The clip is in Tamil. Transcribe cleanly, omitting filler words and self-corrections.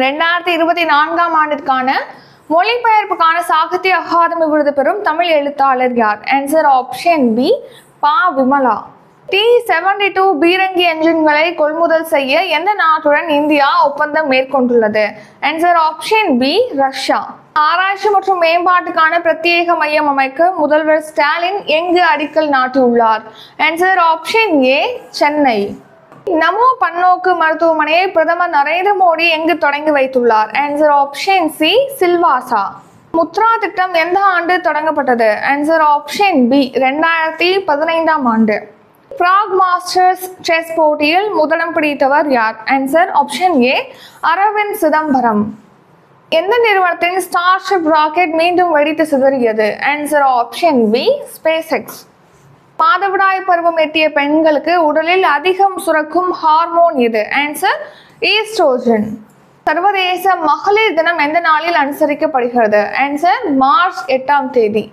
2024ஆம் ஆண்டிற்கான மொழிபெயர்ப்புக்கான சாகித்ய அகாதமி விருது பெறும் தமிழ் எழுத்தாளர் யார்? ஆன்சர் ஆப்ஷன் பி, பா. விமலா. T-72 பீரங்கி என்ஜின்களை கொள்முதல் செய்ய எந்த நாட்டுடன் இந்தியா ஒப்பந்தம் மேற்கொண்டுள்ளது? Answer option B, Russia. ஆராய்ச்சி மற்றும் மேம்பாட்டுக்கான பிரத்யேக மையம் அமைக்க முதல்வர் ஸ்டாலின் எங்கு அடிக்கல் நாட்டியுள்ளார்? Answer option A, Chennai. Namo பன்னோக்கு மருத்துவமனையை பிரதமர் நரேந்திர மோடி எங்கு தொடங்கி வைத்துள்ளார்? Answer option C, Silvassa. Mudra திட்டம் எந்த ஆண்டு தொடங்கப்பட்டது? ஆன்சர் ஆப்ஷன் பி, 2015ஆம் ஆண்டு. பிராக் மாஸ்டர்ஸ் செஸ் போட்டியில் முதலிடம் பிடித்தவர் யார்? Answer option A, Aravind Chidambaram. எந்த நிறுவனத்தின் ஸ்டார்ஷிப் ராக்கெட் மீண்டும் வெடித்து சிதறியது? Answer option B, SpaceX. மாதவிடாய் பருவம் எட்டிய பெண்களுக்கு உடலில் அதிகம் சுரக்கும் ஹார்மோன் எது? Answer oestrogen. சர்வதேச மகளிர் தினம் எந்த நாளில் அனுசரிக்கப்படுகிறது? ஆன்சர் மார்ச் 8ஆம் தேதி.